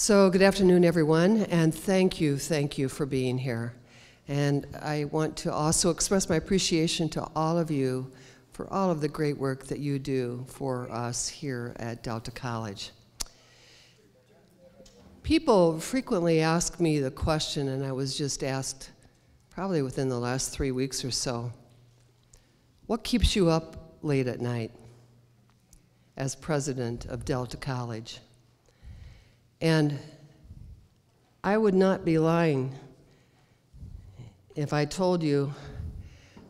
So good afternoon, everyone, and thank you for being here. And I want to also express my appreciation to all of you for all of the great work that you do for us here at Delta College. People frequently ask me the question, and I was just asked probably within the last 3 weeks or so, what keeps you up late at night as president of Delta College? And I would not be lying if I told you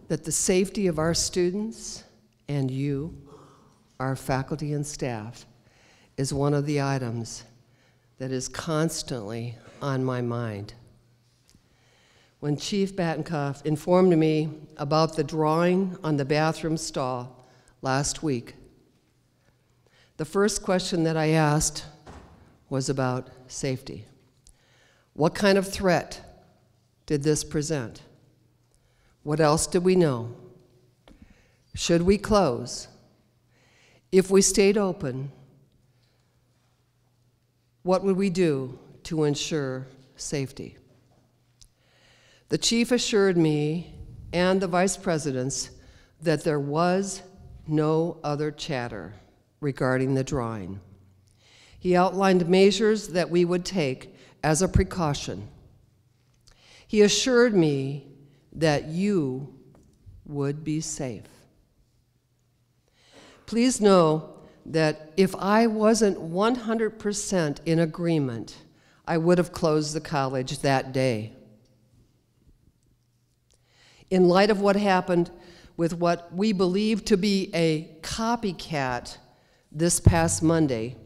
that the safety of our students and you, our faculty and staff, is one of the items that is constantly on my mind. When Chief Battenkoff informed me about the drawing on the bathroom stall last week, the first question that I asked was about safety. What kind of threat did this present? What else did we know? Should we close? If we stayed open, what would we do to ensure safety? The chief assured me and the vice presidents that there was no other chatter regarding the drawing. He outlined measures that we would take as a precaution. He assured me that you would be safe. Please know that if I wasn't 100% in agreement, I would have closed the college that day. In light of what happened with what we believe to be a copycat this past Monday,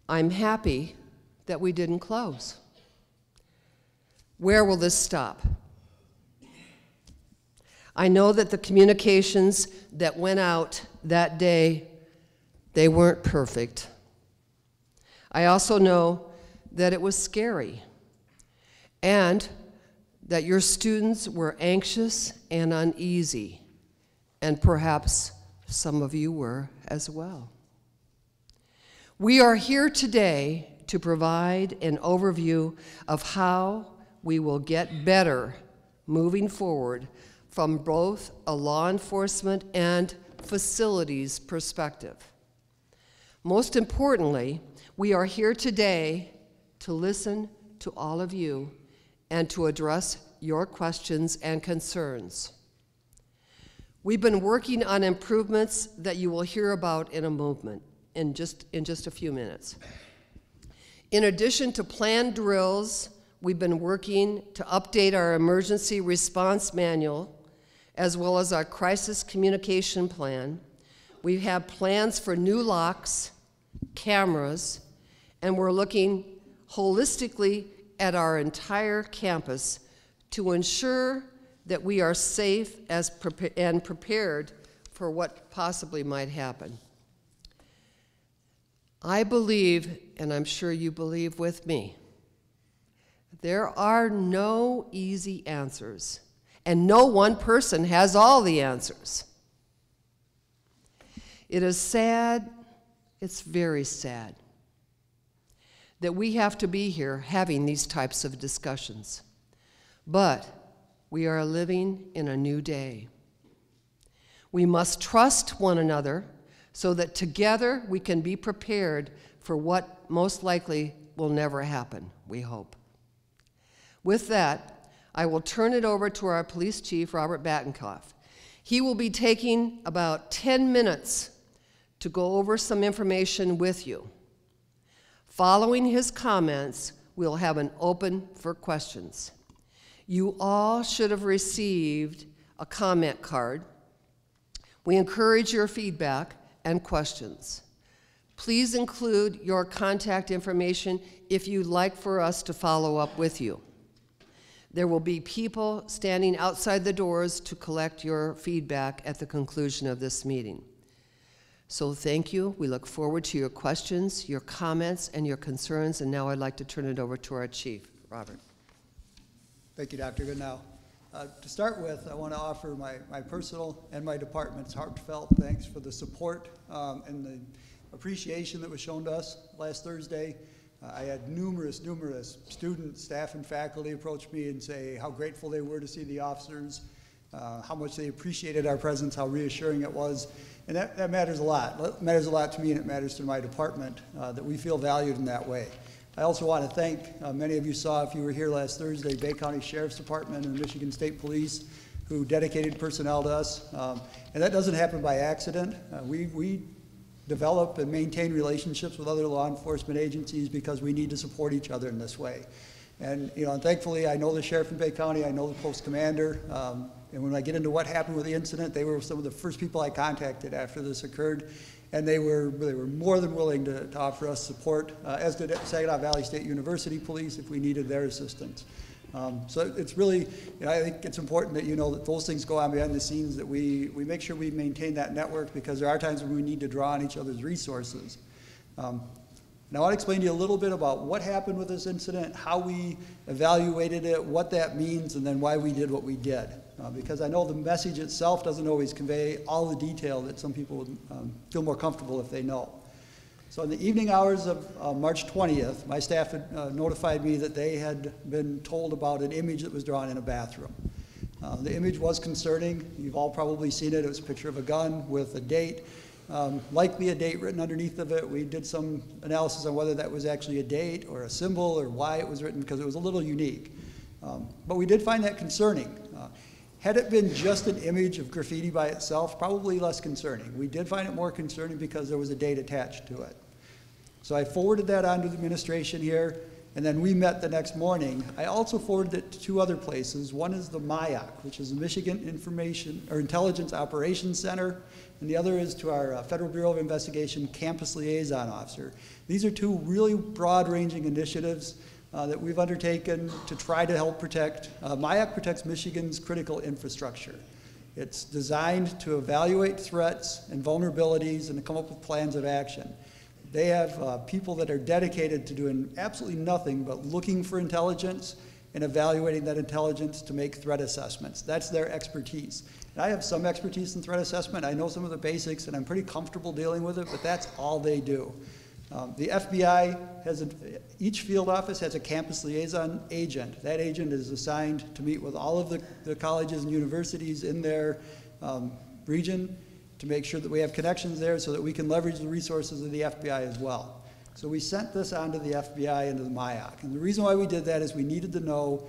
I'm happy that we didn't close. Where will this stop? I know that the communications that went out that day, they weren't perfect. I also know that it was scary and that your students were anxious and uneasy, and perhaps some of you were as well. We are here today to provide an overview of how we will get better moving forward from both a law enforcement and facilities perspective. Most importantly, we are here today to listen to all of you and to address your questions and concerns. We've been working on improvements that you will hear about in just a few minutes. In addition to planned drills, we've been working to update our emergency response manual as well as our crisis communication plan. We have plans for new locks, cameras, and we're looking holistically at our entire campus to ensure that we are safe and prepared for what possibly might happen. I believe, and I'm sure you believe with me, there are no easy answers, and no one person has all the answers. It is sad, it's very sad, that we have to be here having these types of discussions. But we are living in a new day. We must trust one another so that together we can be prepared for what most likely will never happen, we hope. With that, I will turn it over to our police chief, Robert Battenkoff. He will be taking about 10 minutes to go over some information with you. Following his comments, we'll have an open for questions. You all should have received a comment card. We encourage your feedback and questions. Please include your contact information if you'd like for us to follow up with you. There will be people standing outside the doors to collect your feedback at the conclusion of this meeting. So thank you. We look forward to your questions, your comments, and your concerns. And now I'd like to turn it over to our chief, Robert. Thank you, Dr. Goodnow. To start with, I want to offer my personal and my department's heartfelt thanks for the support and the appreciation that was shown to us last Thursday. I had numerous students, staff, and faculty approach me and say how grateful they were to see the officers, how much they appreciated our presence, how reassuring it was. And that matters a lot. It matters a lot to me, and it matters to my department that we feel valued in that way. I also want to thank, many of you saw if you were here last Thursday, Bay County Sheriff's Department and Michigan State Police, who dedicated personnel to us. And that doesn't happen by accident. We develop and maintain relationships with other law enforcement agencies because we need to support each other in this way. And, and thankfully, I know the sheriff in Bay County, I know the post commander, and when I get into what happened with the incident, they were some of the first people I contacted after this occurred, and they were more than willing to offer us support, as did Saginaw Valley State University Police if we needed their assistance. So it's really, I think it's important that you know that those things go on behind the scenes, that we make sure we maintain that network, because there are times when we need to draw on each other's resources. Now I want to explain to you a little bit about what happened with this incident, how we evaluated it, what that means, and then why we did what we did. Because I know the message itself doesn't always convey all the detail that some people would feel more comfortable if they know. So in the evening hours of March 20th, my staff had notified me that they had been told about an image that was drawn in a bathroom. The image was concerning. You've all probably seen it. It was a picture of a gun with a date, likely a date written underneath of it. We did some analysis on whether that was actually a date or a symbol or why it was written, because it was a little unique. But we did find that concerning. Had it been just an image of graffiti by itself, probably less concerning. We did find it more concerning because there was a date attached to it. So I forwarded that on to the administration here, and then we met the next morning. I also forwarded it to two other places. One is the MIOC, which is the Michigan Intelligence Operations Center, and the other is to our Federal Bureau of Investigation Campus Liaison Officer. These are two really broad-ranging initiatives that we've undertaken to try to help protect. MIOC protects Michigan's critical infrastructure. It's designed to evaluate threats and vulnerabilities and to come up with plans of action. They have people that are dedicated to doing absolutely nothing but looking for intelligence and evaluating that intelligence to make threat assessments. That's their expertise. And I have some expertise in threat assessment. I know some of the basics, and I'm pretty comfortable dealing with it, but that's all they do. The FBI has each field office has a campus liaison agent. That agent is assigned to meet with all of the colleges and universities in their region to make sure that we have connections there so that we can leverage the resources of the FBI as well. So we sent this on to the FBI and to the MIOC. And the reason why we did that is we needed to know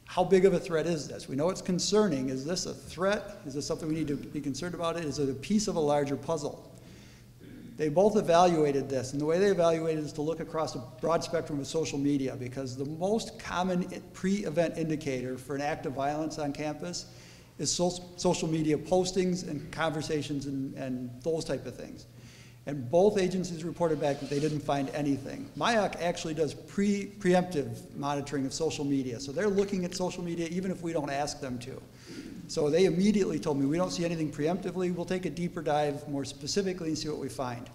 how big of a threat is this. We know it's concerning. Is this a threat? Is this something we need to be concerned about? Is it a piece of a larger puzzle? They both evaluated this, and the way they evaluated it is to look across a broad spectrum of social media, because the most common pre-event indicator for an act of violence on campus is social media postings and conversations and those type of things. And both agencies reported back that they didn't find anything. MIOC actually does preemptive monitoring of social media, so they're looking at social media even if we don't ask them to. So they immediately told me, we don't see anything preemptively, we'll take a deeper dive more specifically and see what we find.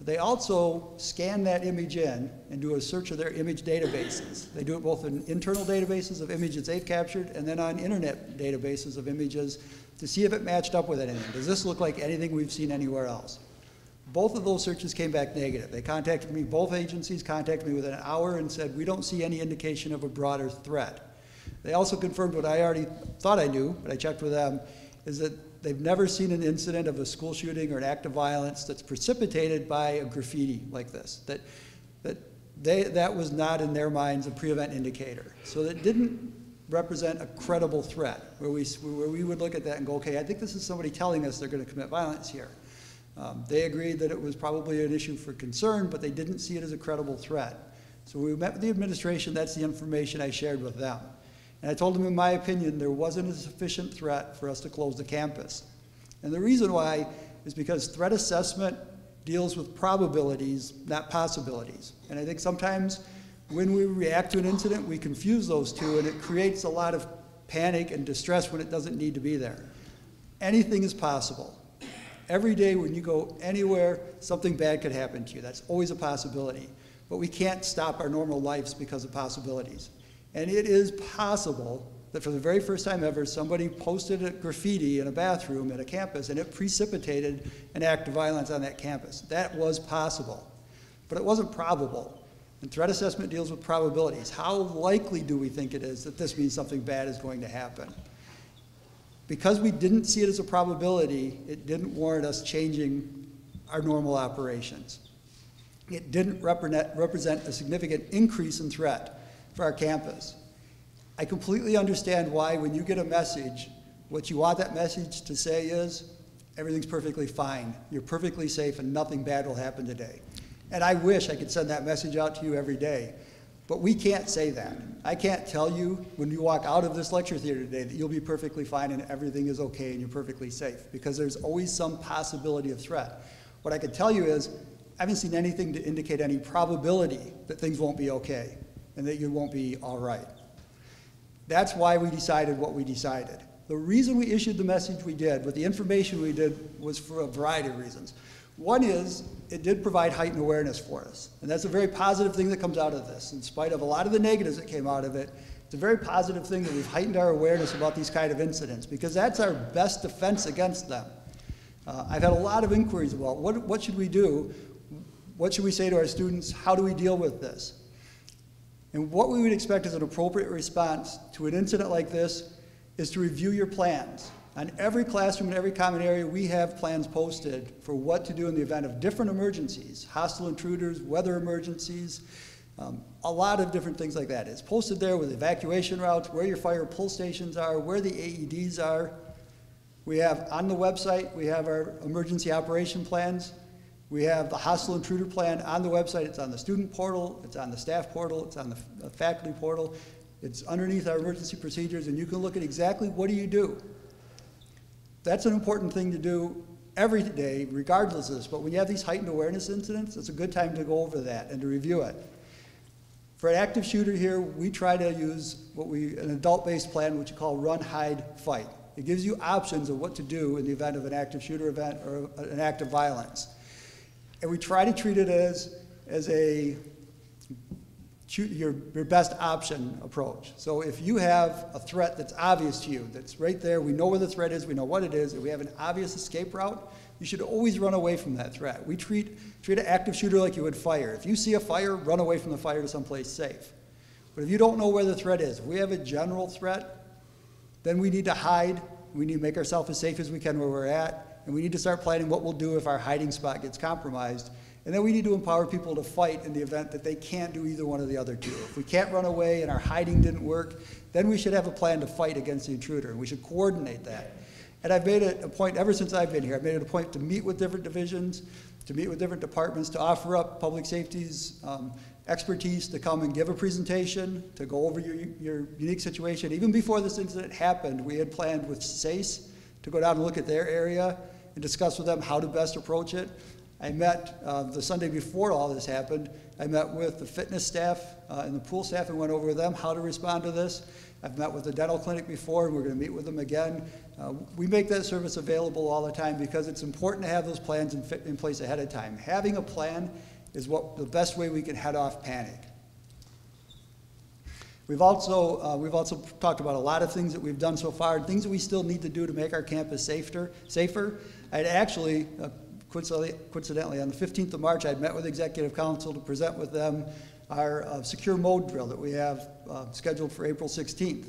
They also scan that image in and do a search of their image databases. They do it both in internal databases of images they've captured and then on internet databases of images to see if it matched up with anything. Does this look like anything we've seen anywhere else? Both of those searches came back negative. They contacted me, both agencies contacted me within an hour and said, we don't see any indication of a broader threat. They also confirmed what I already thought I knew, but I checked with them, is that they've never seen an incident of a school shooting or an act of violence that's precipitated by a graffiti like this. That was not in their minds a pre-event indicator. So that didn't represent a credible threat, where we would look at that and go, okay, I think this is somebody telling us they're going to commit violence here. They agreed that it was probably an issue for concern, but they didn't see it as a credible threat. So we met with the administration, that's the information I shared with them. And I told them, in my opinion, there wasn't a sufficient threat for us to close the campus. And the reason why is because threat assessment deals with probabilities, not possibilities. And I think sometimes when we react to an incident, we confuse those two, and it creates a lot of panic and distress when it doesn't need to be there. Anything is possible. Every day when you go anywhere, something bad could happen to you. That's always a possibility. But we can't stop our normal lives because of possibilities. And it is possible that for the very first time ever, somebody posted a graffiti in a bathroom at a campus and it precipitated an act of violence on that campus. That was possible, but it wasn't probable. And threat assessment deals with probabilities. How likely do we think it is that this means something bad is going to happen? Because we didn't see it as a probability, it didn't warrant us changing our normal operations. It didn't represent a significant increase in threat for our campus. I completely understand why when you get a message, what you want that message to say is, everything's perfectly fine, you're perfectly safe, and nothing bad will happen today. And I wish I could send that message out to you every day. But we can't say that. I can't tell you when you walk out of this lecture theater today that you'll be perfectly fine and everything is okay and you're perfectly safe, because there's always some possibility of threat. What I can tell you is, I haven't seen anything to indicate any probability that things won't be okay and that you won't be all right. That's why we decided what we decided. The reason we issued the message we did, with the information we did, was for a variety of reasons. One is, it did provide heightened awareness for us. And that's a very positive thing that comes out of this. In spite of a lot of the negatives that came out of it, it's a very positive thing that we've heightened our awareness about these kind of incidents, because that's our best defense against them. I've had a lot of inquiries about what should we do? What should we say to our students? How do we deal with this? And what we would expect as an appropriate response to an incident like this is to review your plans. On every classroom and every common area, we have plans posted for what to do in the event of different emergencies, hostile intruders, weather emergencies, a lot of different things like that. It's posted there with evacuation routes, where your fire pull stations are, where the AEDs are. We have on the website, we have our emergency operation plans. We have the hostile intruder plan on the website. It's on the student portal, it's on the staff portal, it's on the faculty portal. It's underneath our emergency procedures, and you can look at exactly what do you do. That's an important thing to do every day, regardless of this. But when you have these heightened awareness incidents, it's a good time to go over that and to review it. For an active shooter here, we try to use an adult-based plan, which we call run, hide, fight. It gives you options of what to do in the event of an active shooter event or an act of violence. And we try to treat it as your best option approach. So if you have a threat that's obvious to you, that's right there, we know where the threat is, we know what it is, if we have an obvious escape route, you should always run away from that threat. We treat an active shooter like you would fire. If you see a fire, run away from the fire to someplace safe. But if you don't know where the threat is, if we have a general threat, then we need to hide, we need to make ourselves as safe as we can where we're at, and we need to start planning what we'll do if our hiding spot gets compromised. And then we need to empower people to fight in the event that they can't do either one of the other two. If we can't run away and our hiding didn't work, then we should have a plan to fight against the intruder, and we should coordinate that. And I've made it a point, ever since I've been here, I've made it a point to meet with different divisions, to meet with different departments, to offer up public safety's expertise to come and give a presentation, to go over your unique situation. Even before this incident happened, we had planned with SACE to go down and look at their area and discuss with them how to best approach it. I met the Sunday before all this happened, I met with the fitness staff and the pool staff and went over with them how to respond to this. I've met with the dental clinic before, and we're going to meet with them again. We make that service available all the time because it's important to have those plans in place ahead of time. Having a plan is the best way we can head off panic. We've also talked about a lot of things that we've done so far, and things that we still need to do to make our campus safer. I'd actually, coincidentally, on the 15th of March, I'd met with Executive Council to present with them our secure mode drill that we have scheduled for April 16th.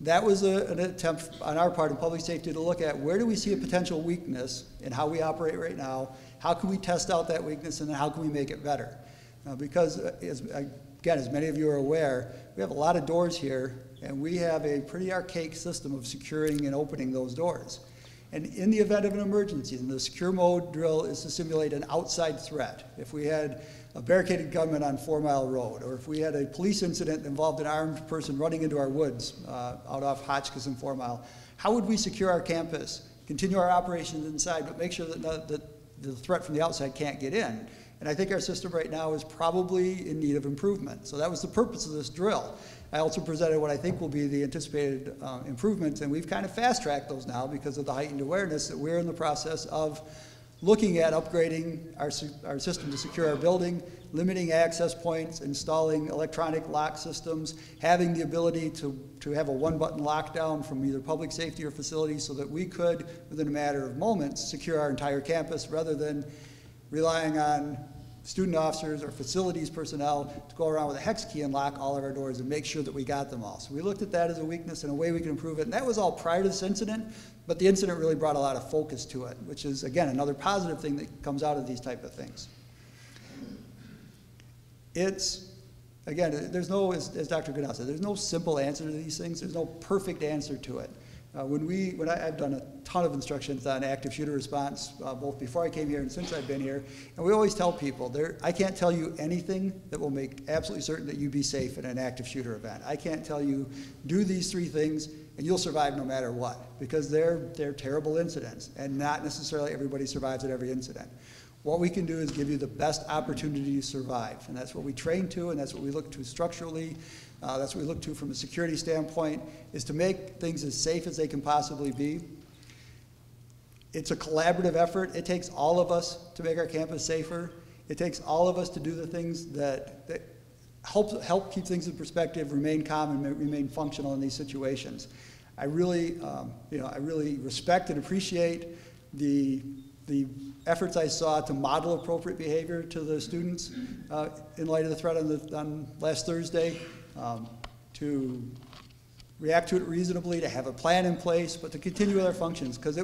That was an attempt on our part in public safety to look at where do we see a potential weakness in how we operate right now, how can we test out that weakness, and then how can we make it better? Because, again, as many of you are aware, we have a lot of doors here, and we have a pretty archaic system of securing and opening those doors. And in the event of an emergency, and the secure mode drill is to simulate an outside threat. If we had a barricaded gunman on 4 Mile Road, or if we had a police incident that involved an armed person running into our woods out off Hotchkiss and 4 Mile, how would we secure our campus, continue our operations inside, but make sure that the threat from the outside can't get in? And I think our system right now is probably in need of improvement. So that was the purpose of this drill. I also presented what I think will be the anticipated improvements, and we've kind of fast-tracked those now because of the heightened awareness that we're in the process of looking at upgrading our system to secure our building, limiting access points, installing electronic lock systems, having the ability to have a one-button lockdown from either public safety or facility so that we could, within a matter of moments, secure our entire campus rather than relying on student officers or facilities personnel to go around with a hex key and lock all of our doors and make sure that we got them all. So we looked at that as a weakness and a way we can improve it. And that was all prior to this incident, but the incident really brought a lot of focus to it, which is, again, another positive thing that comes out of these type of things. It's, again, there's no, as Dr. Goodall said, there's no simple answer to these things. There's no perfect answer to it. I've done a ton of instructions on active shooter response, both before I came here and since I've been here, and we always tell people, I can't tell you anything that will make absolutely certain that you be safe in an active shooter event. I can't tell you, do these 3 things and you'll survive no matter what, because they're terrible incidents, and not necessarily everybody survives at every incident. What we can do is give you the best opportunity to survive, and that's what we train to, and that's what we look to structurally. That's what we look to from a security standpoint, is to make things as safe as they can possibly be. It's a collaborative effort. It takes all of us to make our campus safer. It takes all of us to do the things that help keep things in perspective, remain calm, and remain functional in these situations. I really respect and appreciate the efforts I saw to model appropriate behavior to the students in light of the threat on last Thursday, to react to it reasonably, to have a plan in place, but to continue with our functions, because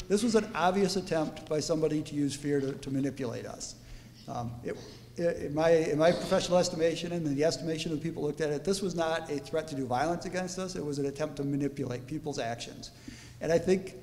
this was an obvious attempt by somebody to use fear to manipulate us. In my professional estimation and in the estimation of the people who looked at it, this was not a threat to do violence against us. It was an attempt to manipulate people's actions. And I think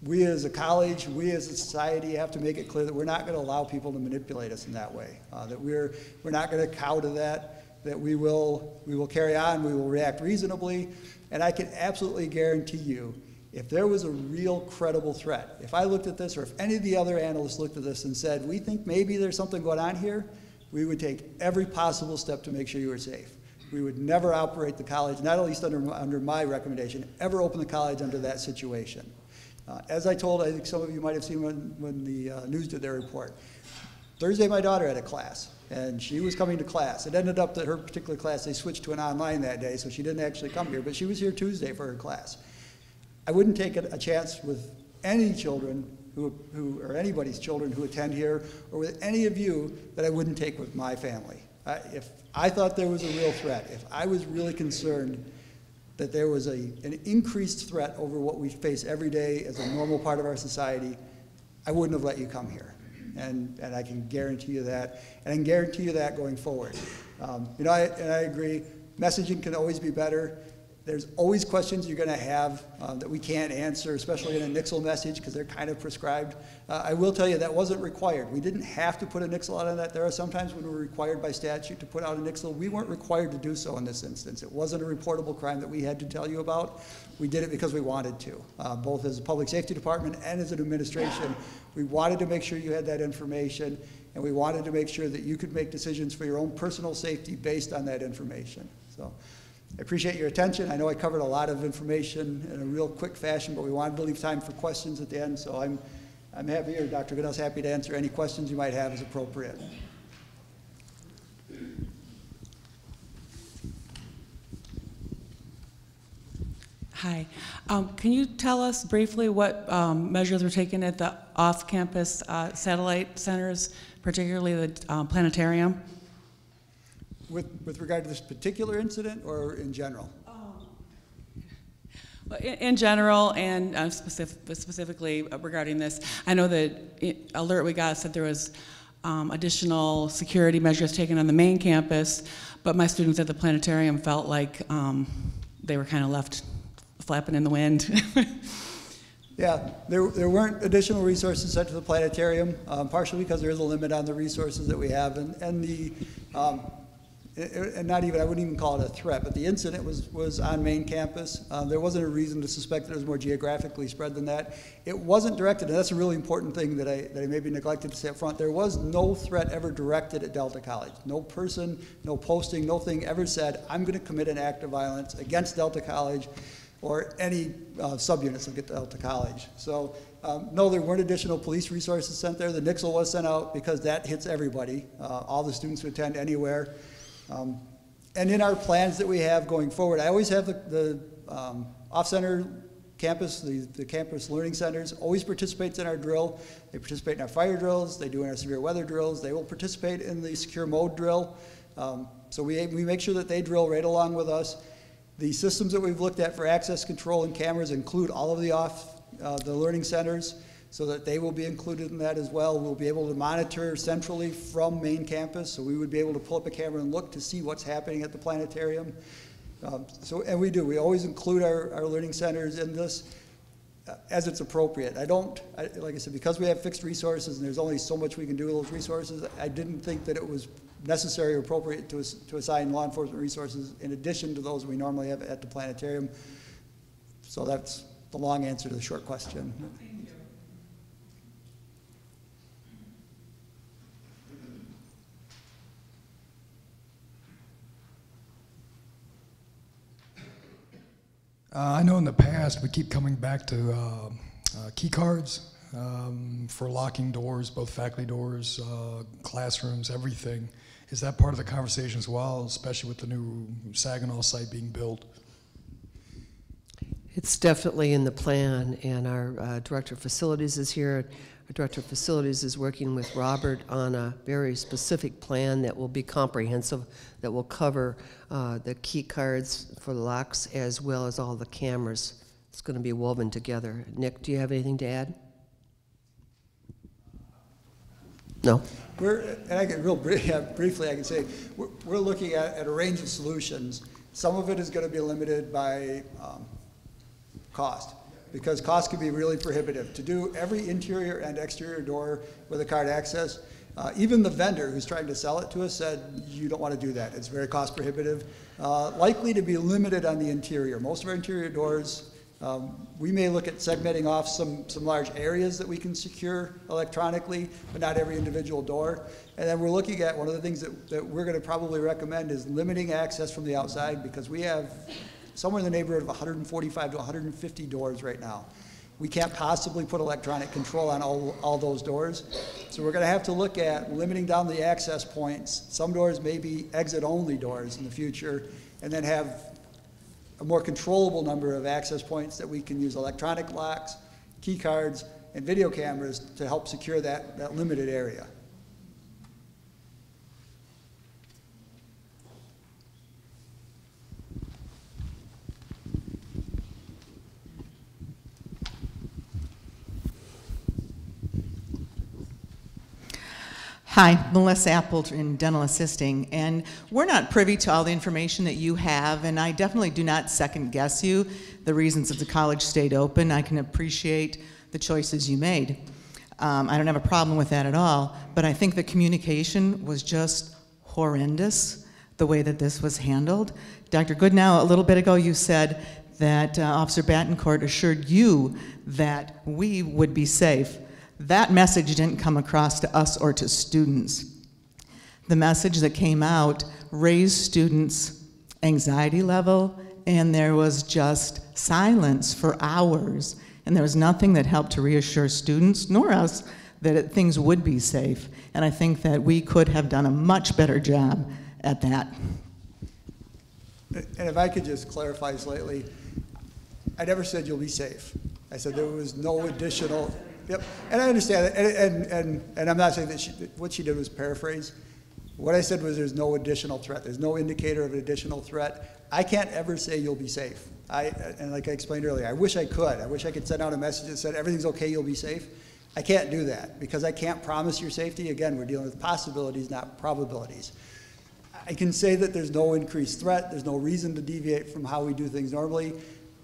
we as a college, we as a society have to make it clear that we're not going to allow people to manipulate us in that way, that we're not going to cow to that we will carry on, we will react reasonably. And I can absolutely guarantee you, if there was a real credible threat, if I looked at this, or if any of the other analysts looked at this and said, we think maybe there's something going on here, we would take every possible step to make sure you were safe. We would never operate the college, not at least under my recommendation, ever open the college under that situation. As I told, I think some of you might have seen when the news did their report. Thursday, my daughter had a class, and she was coming to class. It ended up that her particular class, they switched to an online that day, so she didn't actually come here, but she was here Tuesday for her class. I wouldn't take a chance with any children or anybody's children who attend here, or with any of you, that I wouldn't take with my family. If I thought there was a real threat, if I was really concerned that there was an increased threat over what we face every day as a normal part of our society, I wouldn't have let you come here. And I can guarantee you that, and I can guarantee you that going forward. And I agree, messaging can always be better. There's always questions you're going to have that we can't answer, especially in a nixle message, because they're kind of prescribed. I will tell you that wasn't required. We didn't have to put a nixle out on that. There are sometimes when we're required by statute to put out a nixle. We weren't required to do so in this instance. It wasn't a reportable crime that we had to tell you about. We did it because we wanted to, both as a public safety department and as an administration. We wanted to make sure you had that information, and we wanted to make sure that you could make decisions for your own personal safety based on that information. So I appreciate your attention. I know I covered a lot of information in a real quick fashion, but we wanted to leave time for questions at the end, so I'm happy, or Dr. Goodell's happy to answer any questions you might have as appropriate. Hi. Can you tell us briefly what measures were taken at the off-campus satellite centers, particularly the planetarium? With regard to this particular incident, or in general? In general, and specifically regarding this, I know the alert we got said there was additional security measures taken on the main campus, but my students at the planetarium felt like they were kind of left flapping in the wind. Yeah, there weren't additional resources sent to the planetarium, partially because there is a limit on the resources that we have, and not even, I wouldn't even call it a threat, but the incident was on main campus. There wasn't a reason to suspect that it was more geographically spread than that. It wasn't directed, and that's a really important thing that I maybe neglected to say up front. There was no threat ever directed at Delta College. No person, no posting, no thing ever said, I'm going to commit an act of violence against Delta College or any subunits of Delta College. So no, there weren't additional police resources sent there. The nixle was sent out because that hits everybody, all the students who attend anywhere. And in our plans that we have going forward, I always have the off-center campus, the campus learning centers, always participates in our drill. They participate in our fire drills, they do in our severe weather drills, they will participate in the secure mode drill. So we make sure that they drill right along with us. The systems that we've looked at for access control and cameras include all of the learning centers, so that they will be included in that as well. We'll be able to monitor centrally from main campus, so we would be able to pull up a camera and look to see what's happening at the planetarium. And we always include our learning centers in this as it's appropriate. Like I said, because we have fixed resources and there's only so much we can do with those resources, I didn't think that it was necessary or appropriate to assign law enforcement resources in addition to those we normally have at the planetarium. So that's the long answer to the short question. I know in the past we keep coming back to key cards for locking doors, both faculty doors, classrooms, everything. Is that part of the conversation as well, especially with the new Saginaw site being built? It's definitely in the plan, and our Director of Facilities is here. Our Director of Facilities is working with Robert on a very specific plan that will be comprehensive, that will cover the key cards for the locks as well as all the cameras. It's going to be woven together. Nick, do you have anything to add? No? And I can briefly, I can say, we're looking at a range of solutions. Some of it is going to be limited by cost, because cost can be really prohibitive. To do every interior and exterior door with a card access, even the vendor who's trying to sell it to us said, you don't want to do that. It's very cost prohibitive. Likely to be limited on the interior. Most of our interior doors, we may look at segmenting off some large areas that we can secure electronically, but not every individual door. And then we're looking at, one of the things that we're going to probably recommend is limiting access from the outside, because we have somewhere in the neighborhood of 145 to 150 doors right now. We can't possibly put electronic control on all those doors. So we're going to have to look at limiting down the access points. Some doors may be exit-only doors in the future, and then have a more controllable number of access points that we can use electronic locks, key cards, and video cameras to help secure that limited area. Hi, Melissa Apple in Dental Assisting, and we're not privy to all the information that you have, and I definitely do not second guess you. The reasons that the college stayed open, I can appreciate the choices you made. I don't have a problem with that at all, but I think the communication was just horrendous, the way that this was handled. Dr. Goodnow, a little bit ago you said that Officer Battencourt assured you that we would be safe. That message didn't come across to us or to students. The message that came out raised students' anxiety level, and there was just silence for hours, and there was nothing that helped to reassure students, nor us, that things would be safe. And I think that we could have done a much better job at that. And if I could just clarify slightly, I never said you'll be safe. I said there was no additional. Yep, and I understand that, and I'm not saying that what she did was paraphrase. What I said was there's no additional threat. There's no indicator of an additional threat. I can't ever say you'll be safe. And like I explained earlier, I wish I could. I wish I could send out a message that said everything's okay, you'll be safe. I can't do that because I can't promise your safety. Again, we're dealing with possibilities, not probabilities. I can say that there's no increased threat. There's no reason to deviate from how we do things normally.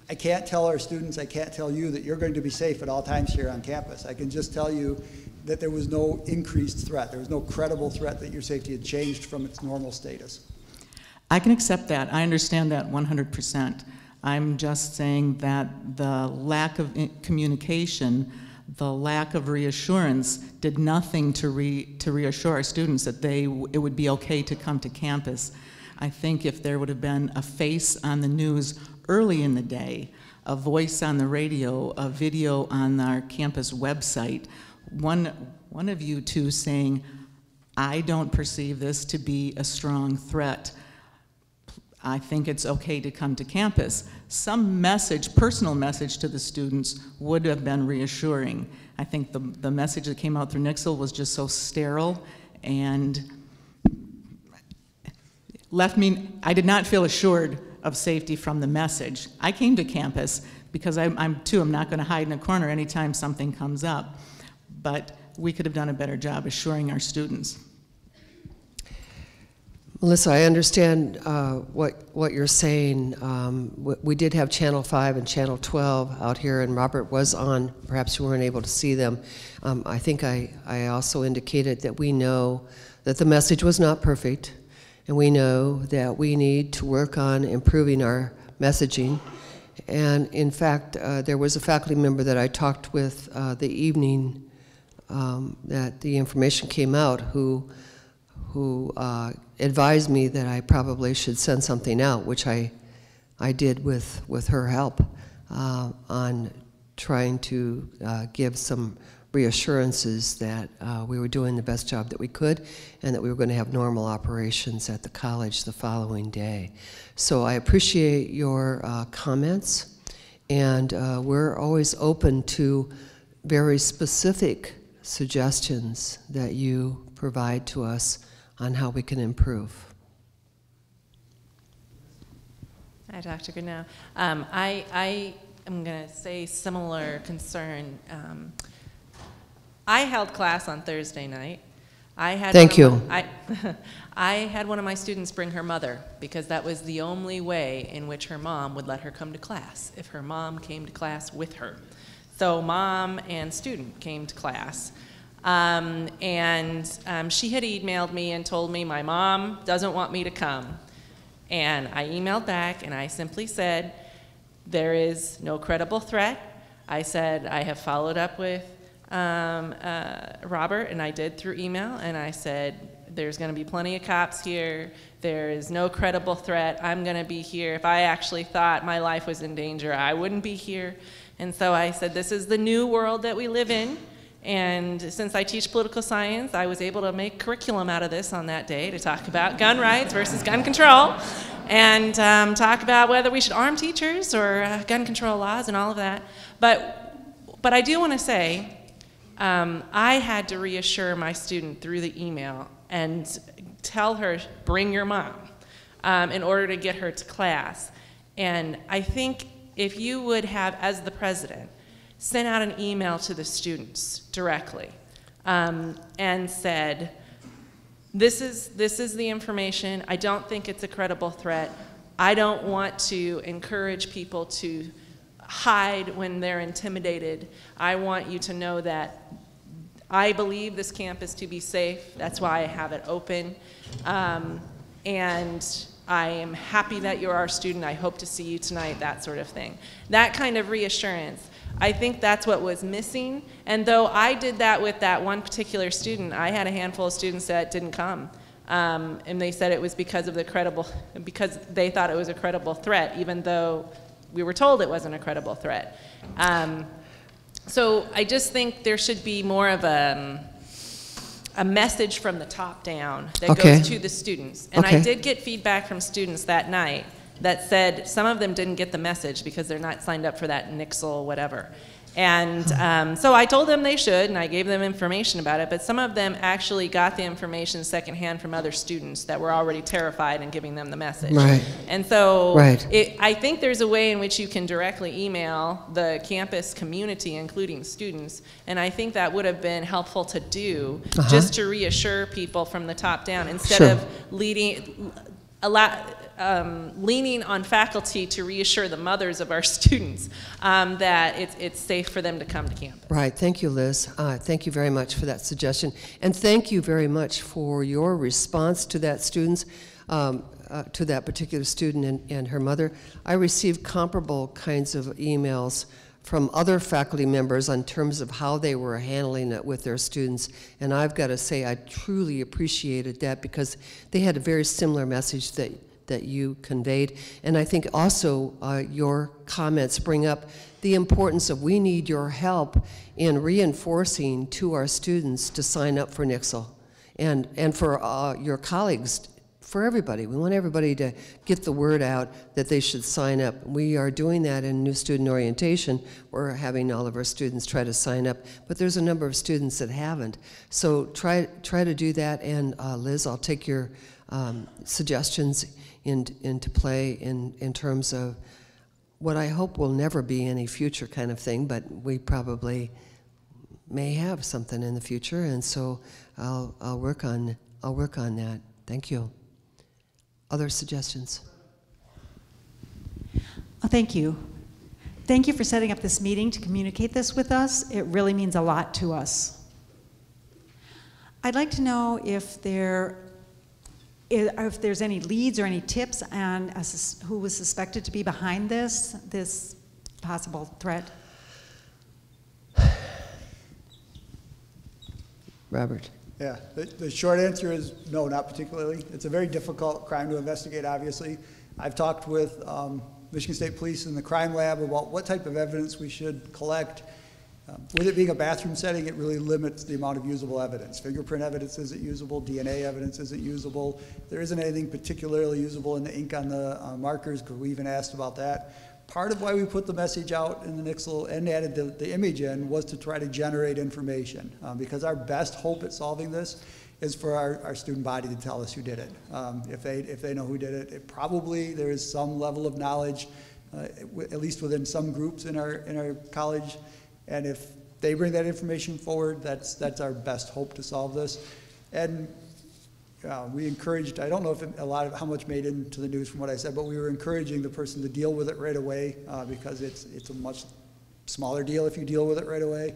I can't tell our students, I can't tell you that you're going to be safe at all times here on campus. I can just tell you that there was no increased threat. There was no credible threat that your safety had changed from its normal status. I can accept that. I understand that 100%. I'm just saying that the lack of communication, the lack of reassurance did nothing to reassure our students that it would be okay to come to campus. I think if there would have been a face on the news early in the day, a voice on the radio, a video on our campus website, one of you two saying, I don't perceive this to be a strong threat. I think it's okay to come to campus. Some message, personal message to the students would have been reassuring. I think the message that came out through Nixle was just so sterile and left me, I did not feel assured of safety from the message. I came to campus because I'm not going to hide in a corner anytime something comes up. But we could have done a better job assuring our students. Melissa, I understand what you're saying. We did have Channel 5 and Channel 12 out here, and Robert was on. Perhaps you weren't able to see them. I think I also indicated that we know that the message was not perfect, and we know that we need to work on improving our messaging. And in fact, there was a faculty member that I talked with the evening that the information came out who advised me that I probably should send something out, which I did with her help on trying to give some reassurances that we were doing the best job that we could and that we were going to have normal operations at the college the following day. So I appreciate your comments, and we're always open to very specific suggestions that you provide to us on how we can improve. Hi, Dr. Goodnow. I am going to say similar concern. I held class on Thursday night. Thank you. I had one of my students bring her mother because that was the only way in which her mom would let her come to class, if her mom came to class with her. So mom and student came to class. She had emailed me and told me my mom doesn't want me to come. And I emailed back and I simply said, there is no credible threat. I said, I have followed up with Robert, and I did through email, and I said, there's going to be plenty of cops here. There is no credible threat. I'm going to be here. If I actually thought my life was in danger, I wouldn't be here. And so I said, this is the new world that we live in. And since I teach political science, I was able to make curriculum out of this on that day to talk about gun rights versus gun control, and talk about whether we should arm teachers or gun control laws and all of that. But I do want to say, I had to reassure my student through the email and tell her, bring your mom, in order to get her to class. And I think if you would have, as the president, sent out an email to the students directly and said, this is the information. I don't think it's a credible threat. I don't want to encourage people to hide when they're intimidated. I want you to know that I believe this campus to be safe. That's why I have it open. And I am happy that you're our student. I hope to see you tonight, that sort of thing. That kind of reassurance. I think that's what was missing. And though I did that with that one particular student, I had a handful of students that didn't come. And they said it was because they thought it was a credible threat, even though we were told it wasn't a credible threat. So I just think there should be more of a message from the top down that goes to the students. And I did get feedback from students that night that said some of them didn't get the message because they're not signed up for that Nixle whatever. And so I told them they should, and I gave them information about it, but some of them actually got the information secondhand from other students that were already terrified and giving them the message. Right. And so I think there's a way in which you can directly email the campus community, including students, and I think that would have been helpful to do just to reassure people from the top down instead of leaning on faculty to reassure the mothers of our students that it's safe for them to come to campus. Right, thank you, Liz. Thank you very much for that suggestion. And thank you very much for your response to that to that particular student and her mother. I received comparable kinds of emails from other faculty members on terms of how they were handling it with their students. And I've got to say, I truly appreciated that because they had a very similar message that you conveyed. And I think also your comments bring up the importance of we need your help in reinforcing to our students to sign up for Nixle and for your colleagues for everybody. We want everybody to get the word out that they should sign up. We are doing that in new student orientation. We're having all of our students try to sign up, but there's a number of students that haven't. So try to do that, and Liz, I'll take your suggestions into play in terms of what I hope will never be any future kind of thing, but we probably may have something in the future, and so I'll work on that. Thank you. Other suggestions? Oh, thank you. Thank you for setting up this meeting to communicate this with us. It really means a lot to us. I'd like to know if there's any leads or any tips on who was suspected to be behind this possible threat. Robert. Yeah, the short answer is no, not particularly. It's a very difficult crime to investigate, obviously. I've talked with Michigan State Police in the crime lab about what type of evidence we should collect. With it being a bathroom setting, it really limits the amount of usable evidence. Fingerprint evidence isn't usable, DNA evidence isn't usable. There isn't anything particularly usable in the ink on the markers, because we even asked about that. Part of why we put the message out in the Nixle and added the image in was to try to generate information, because our best hope at solving this is for our student body to tell us who did it. If they know who did it, probably there is some level of knowledge, at least within some groups in our college, and if they bring that information forward, that's our best hope to solve this. And we encouraged, I don't know if how much made into the news from what I said, but we were encouraging the person to deal with it right away, because it's a much smaller deal if you deal with it right away,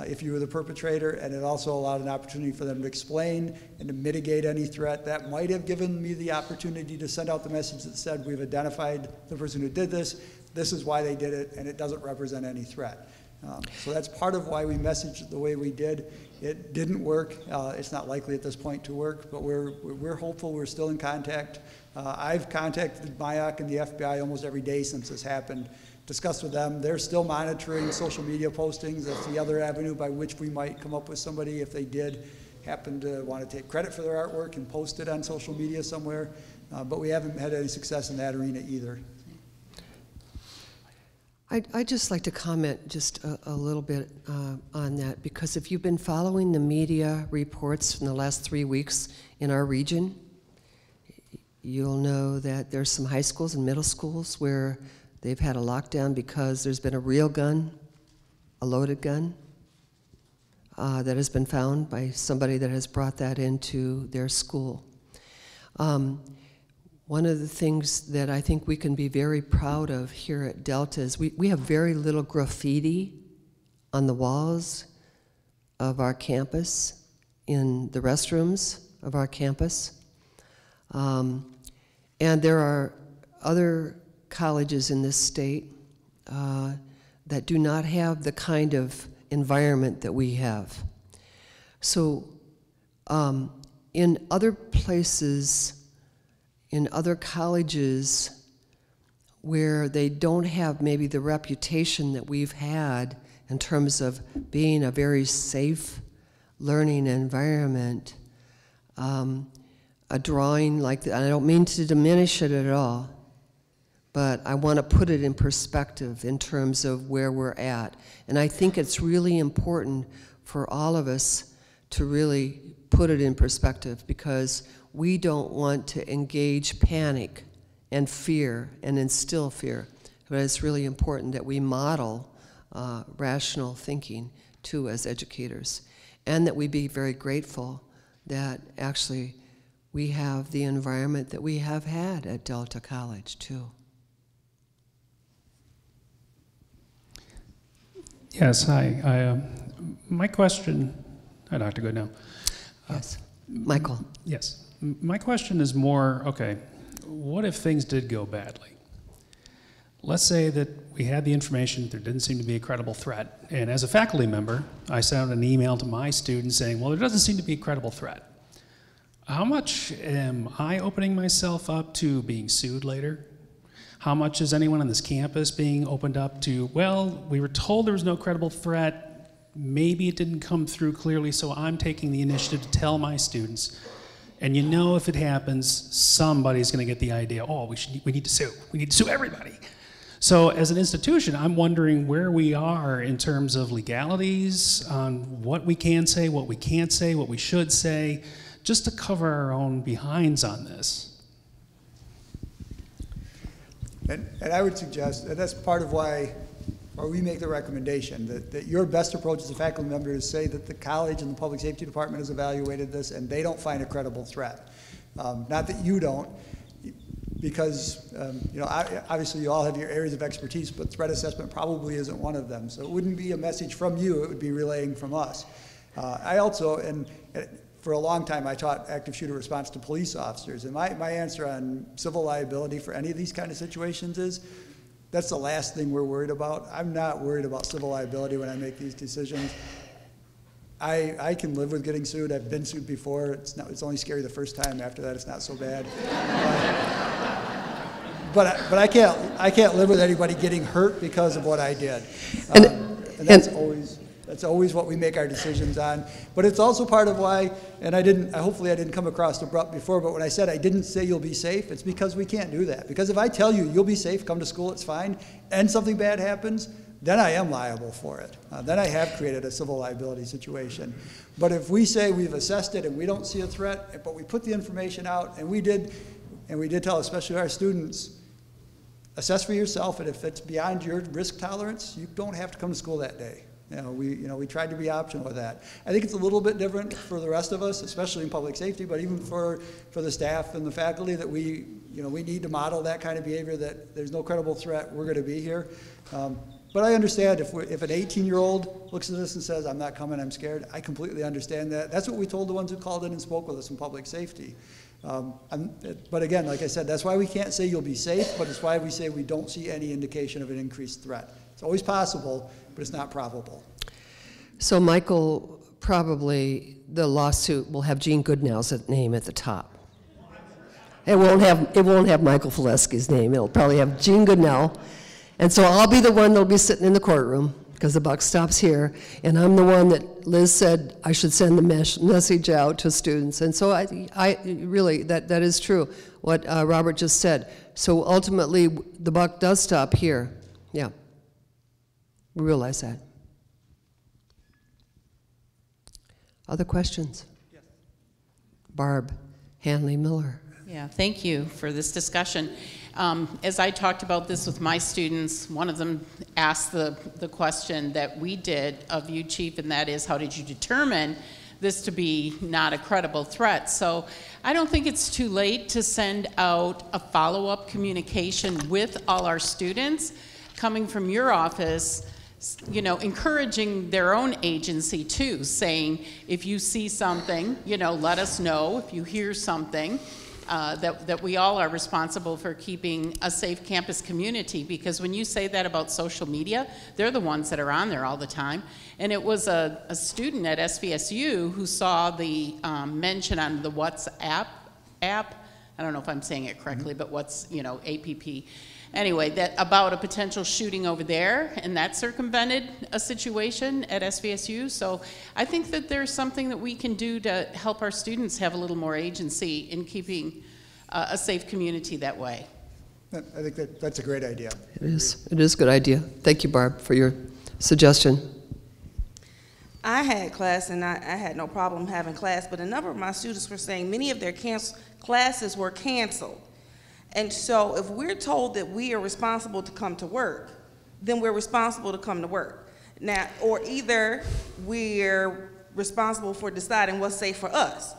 if you were the perpetrator, and it also allowed an opportunity for them to explain and to mitigate any threat. That might have given me the opportunity to send out the message that said, we've identified the person who did this is why they did it, and it doesn't represent any threat. So that's part of why we messaged the way we did. It didn't work. It's not likely at this point to work, but we're hopeful. We're still in contact. I've contacted MIAC and the FBI almost every day since this happened, discussed with them. They're still monitoring social media postings. That's the other avenue by which we might come up with somebody if they did happen to want to take credit for their artwork and post it on social media somewhere. But we haven't had any success in that arena either. I'd just like to comment just a little bit on that, because if you've been following the media reports from the last 3 weeks in our region, you'll know that there's some high schools and middle schools where they've had a lockdown because there's been a real gun, a loaded gun, that has been found by somebody that has brought that into their school. One of the things that I think we can be very proud of here at Delta is we have very little graffiti on the walls of our campus, in the restrooms of our campus. And there are other colleges in this state that do not have the kind of environment that we have. So in other places, in other colleges where they don't have maybe the reputation that we've had in terms of being a very safe learning environment, a drawing like that, I don't mean to diminish it at all, but I want to put it in perspective in terms of where we're at. And I think it's really important for all of us to really put it in perspective, because we don't want to engage panic and fear and instill fear. But it's really important that we model rational thinking too as educators, and that we be very grateful that actually we have the environment that we have had at Delta College too. Yes, hi. My question, I'd have to go now. Yes, Michael. Yes. My question is more, okay, what if things did go badly? Let's say that we had the information, there didn't seem to be a credible threat, and as a faculty member, I sent out an email to my students saying, well, there doesn't seem to be a credible threat. How much am I opening myself up to being sued later? How much is anyone on this campus being opened up to, well, we were told there was no credible threat, maybe it didn't come through clearly, so I'm taking the initiative to tell my students, And you know if it happens, somebody's going to get the idea, oh, we need to sue. We need to sue everybody. So as an institution, I'm wondering where we are in terms of legalities on what we can say, what we can't say, what we should say, just to cover our own behinds on this. And I would suggest, and that's part of why we make the recommendation, that your best approach as a faculty member is say that the college and the public safety department has evaluated this and they don't find a credible threat. Not that you don't, because you know, obviously you all have your areas of expertise, but threat assessment probably isn't one of them. So it wouldn't be a message from you, it would be relaying from us. I also, and for a long time I taught active shooter response to police officers, and my answer on civil liability for any of these kind of situations is, that's the last thing we're worried about. I'm not worried about civil liability when I make these decisions. I can live with getting sued. I've been sued before. It's only scary the first time. After that, it's not so bad. But I can't live with anybody getting hurt because of what I did. And that's always what we make our decisions on. But it's also part of why, and hopefully I didn't come across abrupt before, but when I said I didn't say you'll be safe, it's because we can't do that. Because if I tell you you'll be safe, come to school, it's fine, and something bad happens, then I am liable for it. Then I have created a civil liability situation. But if we say we've assessed it and we don't see a threat, but we put the information out, and we did tell especially our students, assess for yourself, and if it's beyond your risk tolerance, you don't have to come to school that day. We tried to be optional with that. I think it's a little bit different for the rest of us, especially in public safety, but even for the staff and the faculty, that we need to model that kind of behavior, that there's no credible threat, we're going to be here. But I understand if an 18-year-old looks at this and says, I'm not coming, I'm scared, I completely understand that. That's what we told the ones who called in and spoke with us in public safety. But again, like I said, that's why we can't say you'll be safe, but it's why we say we don't see any indication of an increased threat. It's always possible, but it's not probable. So Michael, probably the lawsuit will have Gene Goodnow's name at the top. It won't have Michael Fileski's name. It'll probably have Gene Goodnow. And so I'll be the one that'll be sitting in the courtroom, because the buck stops here, and I'm the one that Liz said I should send the message out to students. And so I really, that is true, what Robert just said. So ultimately, the buck does stop here. Yeah, we realize that. Other questions? Yes. Barb Hanley Miller. Yeah, thank you for this discussion. As I talked about this with my students, one of them asked the question that we did of you, Chief, and that is, how did you determine this to be not a credible threat? So I don't think it's too late to send out a follow-up communication with all our students coming from your office, encouraging their own agency too, saying, if you see something, let us know. If you hear something, that we all are responsible for keeping a safe campus community, because when you say that about social media, they're the ones that are on there all the time. And it was a student at SVSU who saw the mention on the WhatsApp app. I don't know if I'm saying it correctly, but APP. Anyway, that about a potential shooting over there, and that circumvented a situation at SVSU. So I think that there's something that we can do to help our students have a little more agency in keeping a safe community that way. I think that's a great idea. It is a good idea. Thank you, Barb, for your suggestion. I had class, and I had no problem having class, but a number of my students were saying many of their classes were canceled. And so if we're told that we are responsible to come to work, then we're responsible to come to work. Now, or either we're responsible for deciding what's safe for us.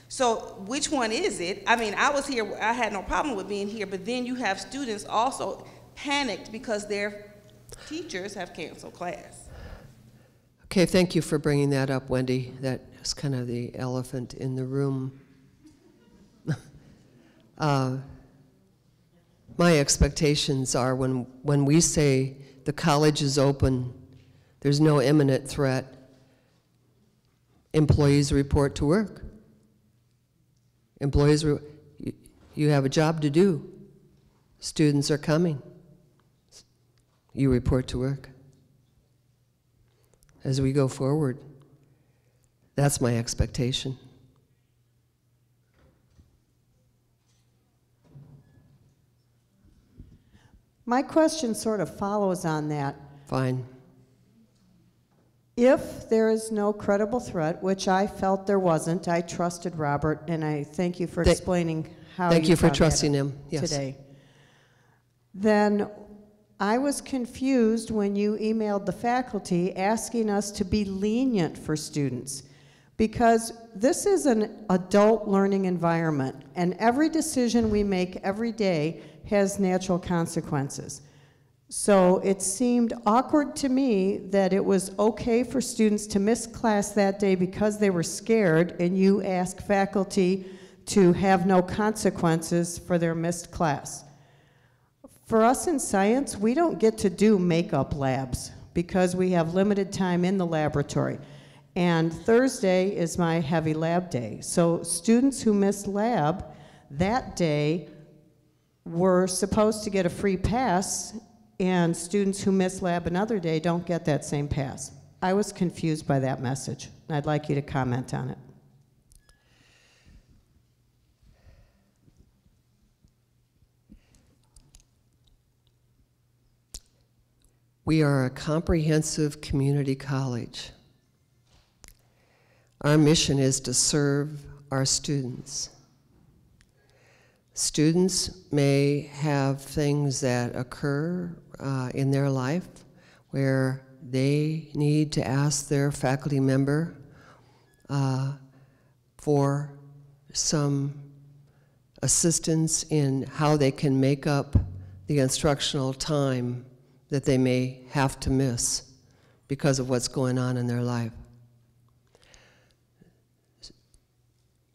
So which one is it? I mean, I was here, I had no problem with being here, but then you have students also panicked because their teachers have canceled class. Okay, thank you for bringing that up, Wendy. That is kind of the elephant in the room. My expectations are when we say the college is open, there's no imminent threat, employees report to work. Employees, you have a job to do. Students are coming. You report to work. As we go forward, that's my expectation. My question sort of follows on that. Fine. If there is no credible threat, which I felt there wasn't, I trusted Robert, and I thank you for explaining how Thank you for found that trusting him, yes. today. Then I was confused when you emailed the faculty asking us to be lenient for students, because this is an adult learning environment, and every decision we make every day has natural consequences. So it seemed awkward to me that it was okay for students to miss class that day because they were scared, and you asked faculty to have no consequences for their missed class. For us in science, we don't get to do makeup labs because we have limited time in the laboratory. And Thursday is my heavy lab day. So students who missed lab that day were supposed to get a free pass, and students who miss lab another day don't get that same pass. I was confused by that message. I'd like you to comment on it. We are a comprehensive community college. Our mission is to serve our students. Students may have things that occur in their life where they need to ask their faculty member for some assistance in how they can make up the instructional time that they may have to miss because of what's going on in their life.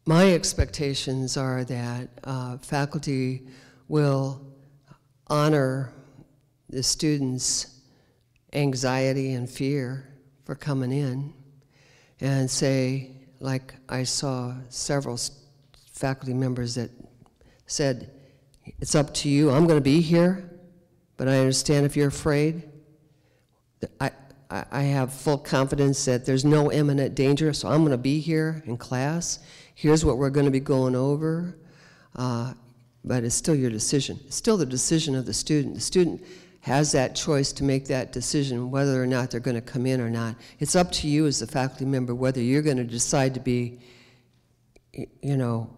My expectations are that faculty will honor the students' anxiety and fear for coming in and say, like I saw several faculty members that said, it's up to you, I'm going to be here, but I understand if you're afraid. I have full confidence that there's no imminent danger, so I'm going to be here in class. Here's what we're going to be going over, but it's still your decision. It's still the decision of the student. The student has that choice to make that decision whether or not they're going to come in or not. It's up to you as the faculty member whether you're going to decide to be, you know,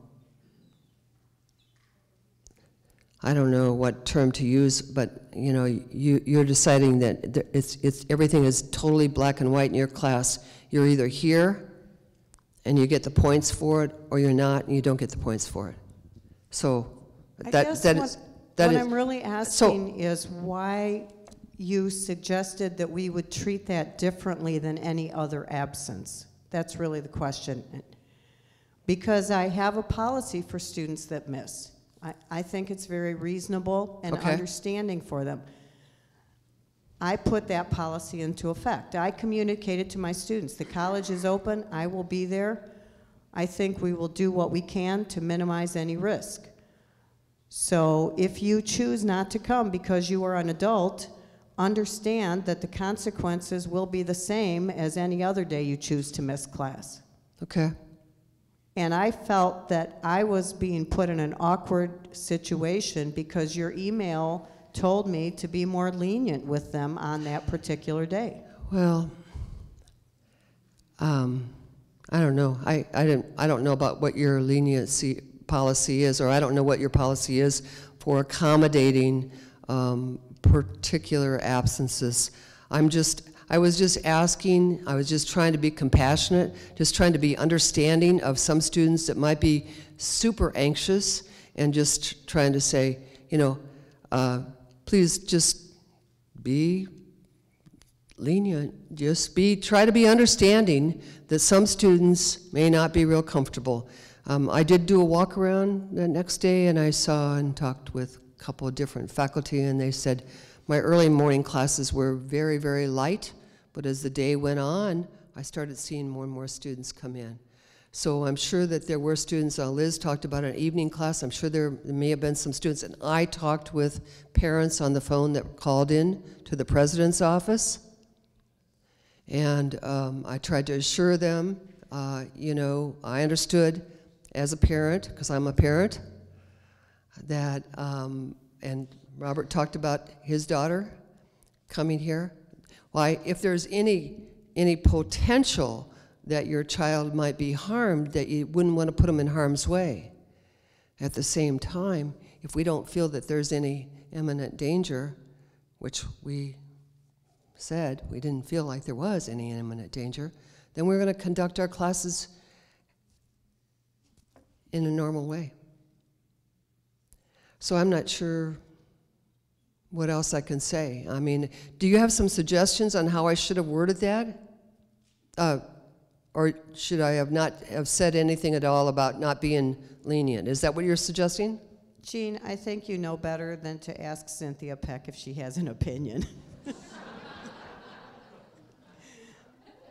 I don't know what term to use, but you know, you're deciding that it's everything is totally black and white in your class. You're either here and you get the points for it, or you're not and you don't get the points for it. So what I'm really asking is why you suggested that we would treat that differently than any other absence. That's really the question. Because I have a policy for students that miss. I think it's very reasonable and understanding for them. I put that policy into effect. I communicated to my students, the college is open, I will be there. I think we will do what we can to minimize any risk. So if you choose not to come because you are an adult, understand that the consequences will be the same as any other day you choose to miss class. Okay. And I felt that I was being put in an awkward situation because your email told me to be more lenient with them on that particular day. Well, I don't know. I don't know about what your leniency policy is, or I don't know what your policy is for accommodating particular absences. I was just asking, I was just trying to be compassionate, just trying to be understanding of some students that might be super anxious, and just trying to say, you know, please just be lenient, try to be understanding that some students may not be real comfortable. I did do a walk around the next day, and I saw and talked with a couple of different faculty, and they said, my early morning classes were very, very light, but as the day went on, I started seeing more and more students come in. So I'm sure that there were students, Liz talked about an evening class, I'm sure there may have been some students, and I talked with parents on the phone that called in to the president's office, and I tried to assure them, you know, I understood as a parent, because I'm a parent, that, and Robert talked about his daughter coming here. Why, if there's any potential that your child might be harmed, that you wouldn't want to put them in harm's way. At the same time, if we don't feel that there's any imminent danger, which we said we didn't feel like there was any imminent danger, then we're going to conduct our classes in a normal way. So I'm not sure what else I can say. I mean, do you have some suggestions on how I should have worded that? Or should I have not have said anything at all about not being lenient? Is that what you're suggesting? Jean, I think you know better than to ask Cynthia Peck if she has an opinion.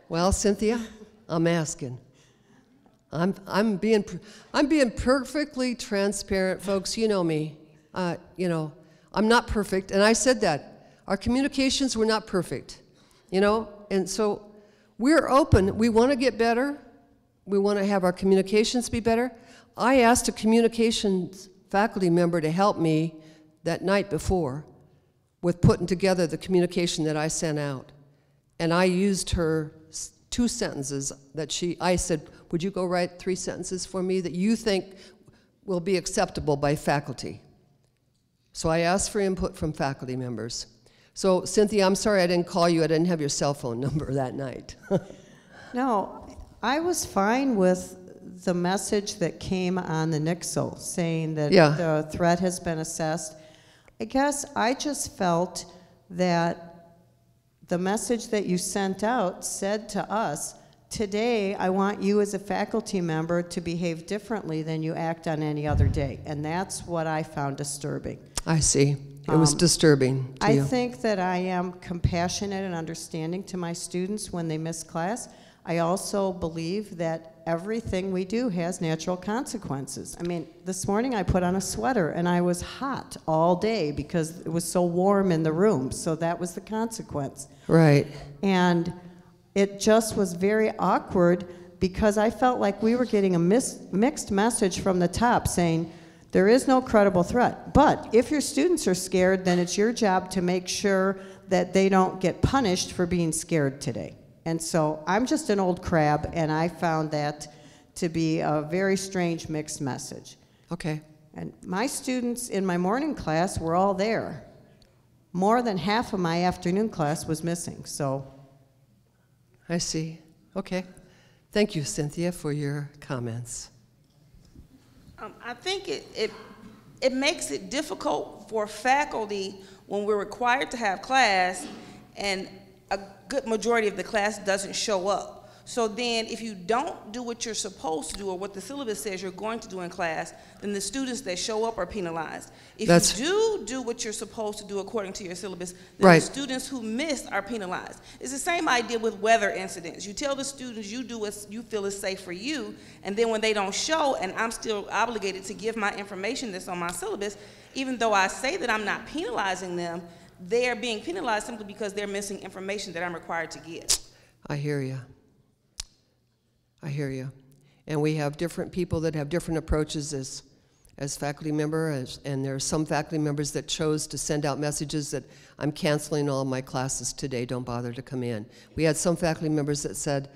Well, Cynthia, I'm asking. I'm being perfectly transparent, folks. You know me. You know, I'm not perfect, and I said that. Our communications were not perfect, you know, and so we're open. We want to get better. We want to have our communications be better. I asked a communications faculty member to help me that night before with putting together the communication that I sent out, and I used her 2 sentences that I said, would you go write 3 sentences for me that you think will be acceptable by faculty? So I asked for input from faculty members. So Cynthia, I'm sorry I didn't call you. I didn't have your cell phone number that night. No, I was fine with the message that came on the Nixle saying that the threat has been assessed. I guess I just felt that the message that you sent out said to us, today I want you as a faculty member to behave differently than you act on any other day. And that's what I found disturbing. I see. It was disturbing to you. I think that I am compassionate and understanding to my students when they miss class. I also believe that everything we do has natural consequences. I mean, this morning I put on a sweater and I was hot all day because it was so warm in the room, so that was the consequence. Right. And it just was very awkward because I felt like we were getting a mixed message from the top saying, there is no credible threat. But if your students are scared, then it's your job to make sure that they don't get punished for being scared today. And so I'm just an old crab, and I found that to be a very strange mixed message. Okay. And my students in my morning class were all there. More than half of my afternoon class was missing, so. I see. Okay. Thank you, Cynthia, for your comments. I think it makes it difficult for faculty when we're required to have class and a good majority of the class doesn't show up. So then if you don't do what you're supposed to do or what the syllabus says you're going to do in class, then the students that show up are penalized. If you do what you're supposed to do according to your syllabus, then the students who missed are penalized. It's the same idea with weather incidents. You tell the students you do what you feel is safe for you, and then when they don't show and I'm still obligated to give my information that's on my syllabus, even though I say that I'm not penalizing them, they are being penalized simply because they're missing information that I'm required to give. I hear you. I hear you. And we have different people that have different approaches as faculty members, and there are some faculty members that chose to send out messages that I'm canceling all my classes today, don't bother to come in. We had some faculty members that said,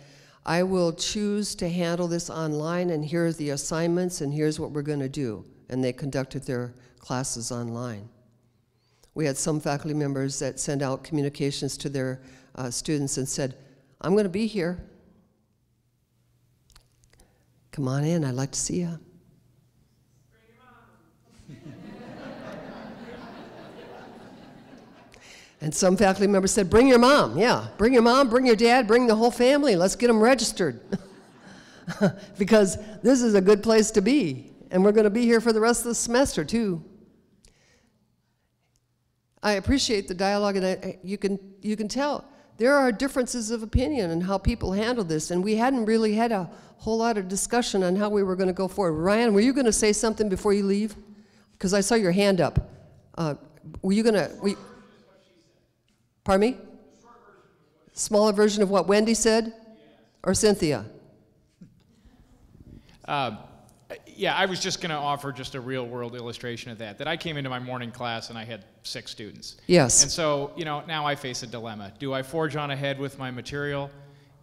I will choose to handle this online, and here are the assignments, and here's what we're going to do. And they conducted their classes online. We had some faculty members that sent out communications to their students and said, I'm going to be here. Come on in, I'd like to see you. And some faculty members said, bring your mom. Yeah, bring your mom, bring your dad, bring the whole family. Let's get them registered. Because this is a good place to be. And we're going to be here for the rest of the semester, too. I appreciate the dialogue, and you can tell there are differences of opinion on how people handle this, and we hadn't really had a whole lot of discussion on how we were going to go forward. Ryan, were you going to say something before you leave? Because I saw your hand up. Were you going to? Pardon me? Smaller version of what Wendy said, or Cynthia? yeah, I was just going to offer just a real world illustration of that I came into my morning class and I had 6 students. Yes. And so, now I face a dilemma. Do I forge on ahead with my material,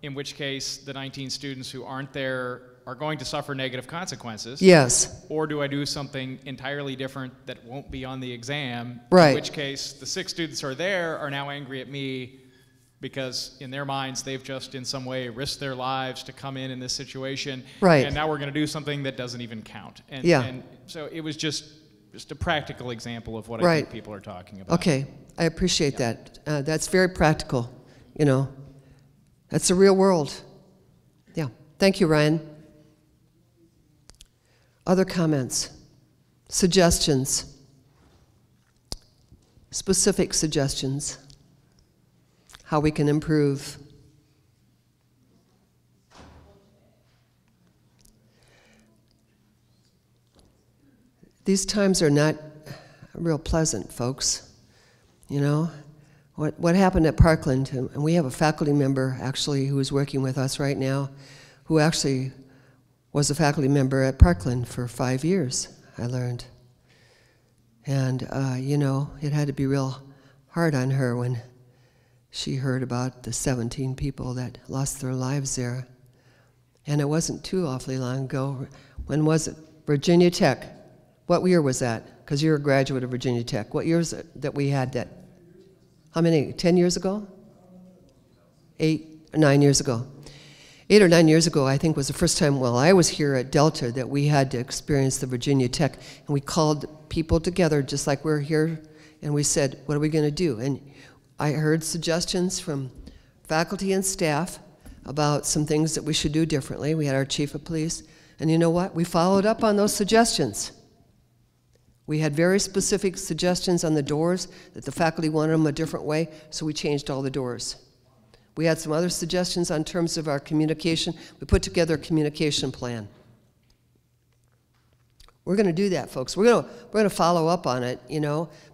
in which case the 19 students who aren't there are going to suffer negative consequences? Yes. Or do I do something entirely different that won't be on the exam? Right. In which case the 6 students who are there are now angry at me because in their minds they've just in some way risked their lives to come in this situation. Right. And now we're going to do something that doesn't even count. And, Yeah. and so it was just a practical example of what I Right. think people are talking about. Okay, I appreciate that. That's very practical, That's the real world. Yeah. Thank you, Ryan. Other comments? Suggestions? Specific suggestions? How we can improve? These times are not real pleasant, folks. What happened at Parkland, and we have a faculty member actually who is working with us right now, who actually was a faculty member at Parkland for 5 years, I learned. And, it had to be real hard on her when she heard about the 17 people that lost their lives there. And it wasn't too awfully long ago. When was it? Virginia Tech. What year was that? Because you're a graduate of Virginia Tech. What year is it that we had that? How many? 10 years ago? 8 or 9 years ago. 8 or 9 years ago, I think, was the first time while I was here at Delta that we had to experience the Virginia Tech. And we called people together just like we're here, and we said, what are we going to do? And I heard suggestions from faculty and staff about some things that we should do differently. We had our chief of police. And you know what? We followed up on those suggestions. We had very specific suggestions on the doors that the faculty wanted them a different way, so we changed all the doors. We had some other suggestions on terms of our communication. We put together a communication plan. We're going to do that, folks. We're going to follow up on it,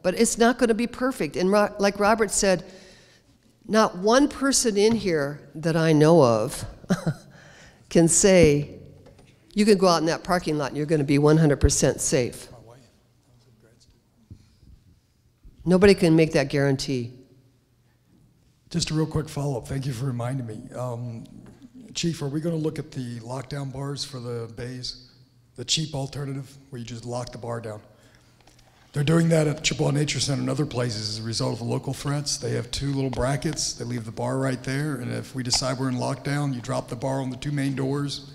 but it's not going to be perfect. And like Robert said, not one person in here that I know of can say, you can go out in that parking lot and you're going to be 100% safe. Nobody can make that guarantee. Just a real quick follow-up. Thank you for reminding me. Chief, are we going to look at the lockdown bars for the bays? The cheap alternative where you just lock the bar down? They're doing that at Chippewa Nature Center and other places as a result of the local threats. They have 2 little brackets. They leave the bar right there. And if we decide we're in lockdown, you drop the bar on the 2 main doors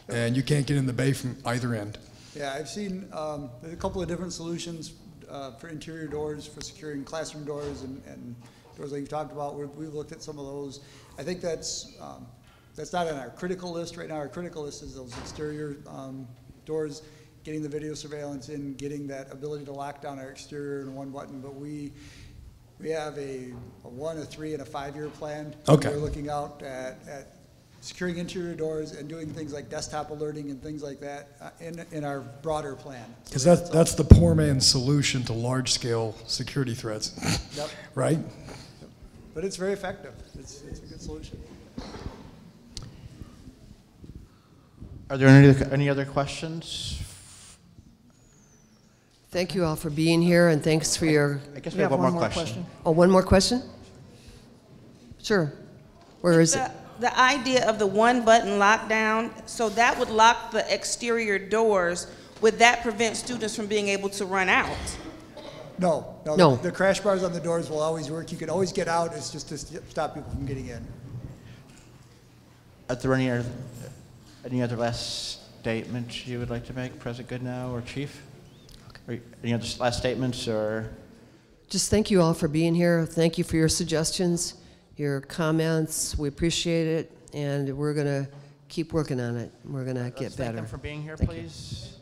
and you can't get in the bay from either end. Yeah, I've seen there's a couple of different solutions for interior doors, for securing classroom doors and doors like you talked about. We've looked at some of those. I think that's not on our critical list right now. Our critical list is those exterior doors, getting the video surveillance in, getting that ability to lock down our exterior in one button. But we have a 1, a 3, and a 5-year plan. Okay. We're looking out at securing interior doors and doing things like desktop alerting and things like that in our broader plan. Because that's the poor man's solution to large-scale security threats, Yep. right? But it's very effective. It's a good solution. Are there any other questions? Thank you all for being here, and thanks for your... I guess we have one more question. Oh, one more question? Sure. Where is it? The idea of the one-button lockdown, so that would lock the exterior doors. Would that prevent students from being able to run out? No. The crash bars on the doors will always work. You can always get out. It's just to stop people from getting in. Are there any other last statements you would like to make, President Goodnow or Chief? Or any other last statements or? Just thank you all for being here. Thank you for your suggestions, your comments. We appreciate it, and we're going to keep working on it. We're going to get better. Thank them for being here, Thank please. you.